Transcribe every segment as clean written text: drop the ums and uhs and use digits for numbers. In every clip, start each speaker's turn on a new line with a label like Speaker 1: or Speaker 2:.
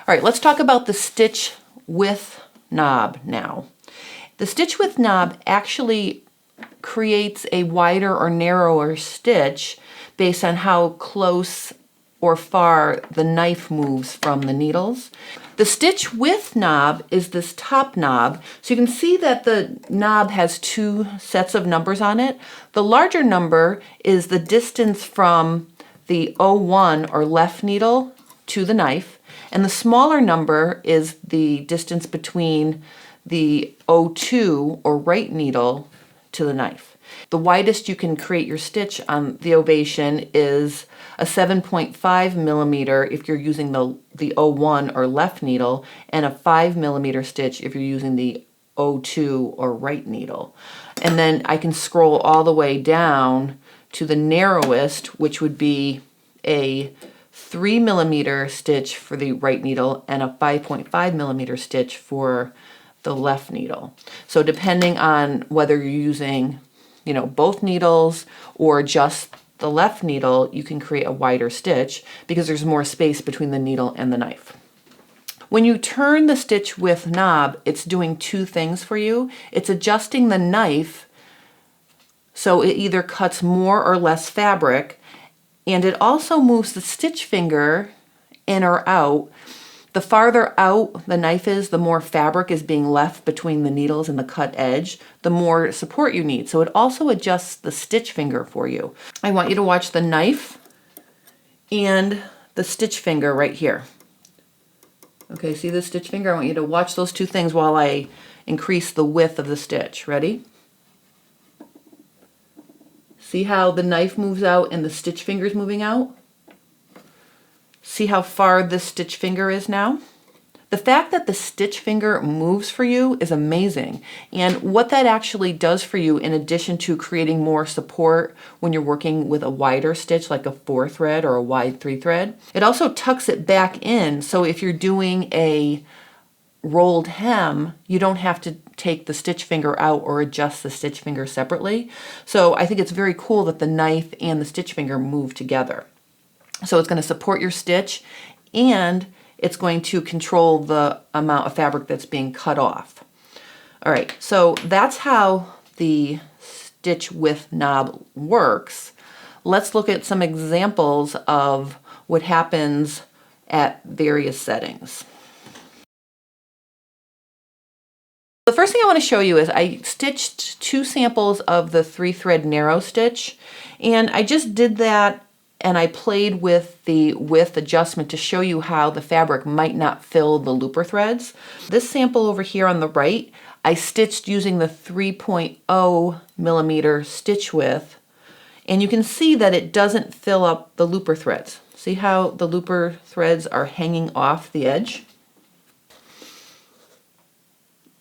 Speaker 1: All right, let's talk about the stitch width knob now. The stitch width knob actually creates a wider or narrower stitch based on how close or far the knife moves from the needles. The stitch width knob is this top knob, so you can see that the knob has two sets of numbers on it. The larger number is the distance from the 01 or left needle to the knife, and the smaller number is the distance between the 02 or right needle to the knife. The widest you can create your stitch on the Ovation is a 7.5 millimeter if you're using the 01 or left needle, and a 5 millimeter stitch if you're using the 02 or right needle. And then I can scroll all the way down to the narrowest, which would be a 3 millimeter stitch for the right needle and a 5.5 millimeter stitch for the left needle. So depending on whether you're using, you know, both needles or just the left needle, you can create a wider stitch because there's more space between the needle and the knife. When you turn the stitch width knob, it's doing two things for you. It's adjusting the knife so it either cuts more or less fabric, and it also moves the stitch finger in or out. The farther out the knife is, the more fabric is being left between the needles and the cut edge, the more support you need. So it also adjusts the stitch finger for you. I want you to watch the knife and the stitch finger right here. Okay, see the stitch finger? I want you to watch those two things while I increase the width of the stitch. Ready? See how the knife moves out and the stitch finger is moving out? See how far this stitch finger is now? The fact that the stitch finger moves for you is amazing. And what that actually does for you, in addition to creating more support when you're working with a wider stitch like a 4 thread or a wide 3 thread, it also tucks it back in. So if you're doing a rolled hem, you don't have to take the stitch finger out or adjust the stitch finger separately. So I think it's very cool that the knife and the stitch finger move together. So it's going to support your stitch, and it's going to control the amount of fabric that's being cut off. All right, so that's how the stitch width knob works. Let's look at some examples of what happens at various settings. The first thing I want to show you is I stitched 2 samples of the 3 thread narrow stitch, and I just did that and I played with the width adjustment to show you how the fabric might not fill the looper threads. This sample over here on the right, I stitched using the 3.0 millimeter stitch width, and you can see that it doesn't fill up the looper threads. See how the looper threads are hanging off the edge?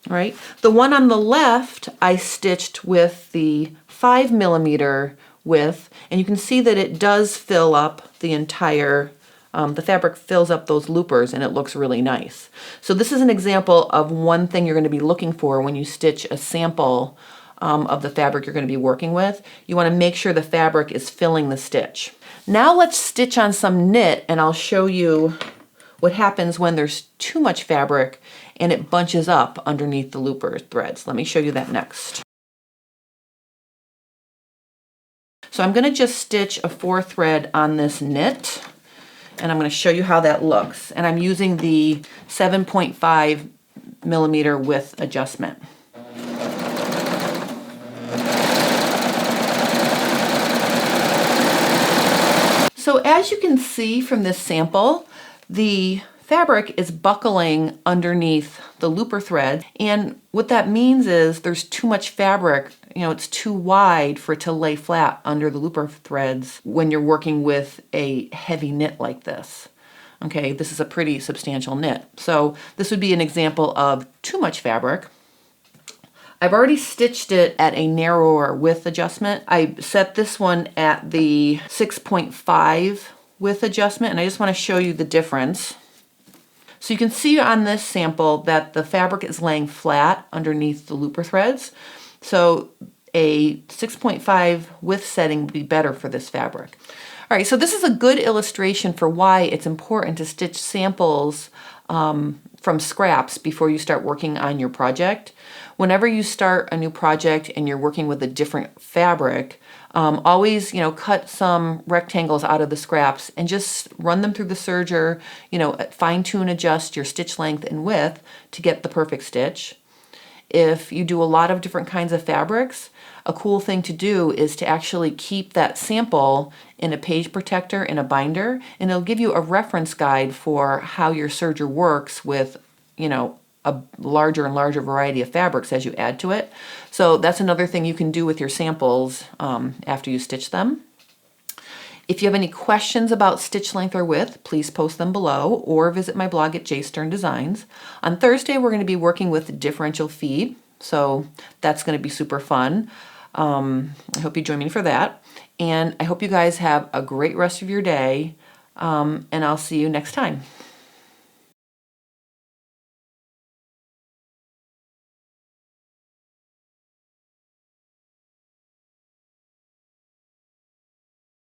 Speaker 1: All right, the one on the left I stitched with the 5 millimeter width, and you can see that it does fill up the entire, the fabric fills up those loopers, and it looks really nice. So this is an example of one thing you're going to be looking for when you stitch a sample of the fabric you're going to be working with. You want to make sure the fabric is filling the stitch. Now let's stitch on some knit, and I'll show you what happens when there's too much fabric and it bunches up underneath the looper threads. Let me show you that next. So I'm going to just stitch a 4 thread on this knit, and I'm going to show you how that looks. And I'm using the 7.5 millimeter width adjustment. So as you can see from this sample, the fabric is buckling underneath the looper thread, and what that means is there's too much fabric, you know, it's too wide for it to lay flat under the looper threads when you're working with a heavy knit like this. Okay, this is a pretty substantial knit. So this would be an example of too much fabric. I've already stitched it at a narrower width adjustment. I set this one at the 6.5 width adjustment, and I just want to show you the difference. So you can see on this sample that the fabric is laying flat underneath the looper threads. So a 6.5 width setting would be better for this fabric. All right, so this is a good illustration for why it's important to stitch samples from scraps before you start working on your project. Whenever you start a new project and you're working with a different fabric, always, cut some rectangles out of the scraps and just run them through the serger, fine tune, adjust your stitch length and width to get the perfect stitch. If you do a lot of different kinds of fabrics, a cool thing to do is to actually keep that sample in a page protector in a binder, and it'll give you a reference guide for how your serger works with, a larger and larger variety of fabrics as you add to it. So that's another thing you can do with your samples after you stitch them. If you have any questions about stitch length or width, please post them below or visit my blog at Stern Designs. On Thursday, we're going to be working with differential feed, so that's going to be super fun. I hope you join me for that. And I hope you guys have a great rest of your day, and I'll see you next time.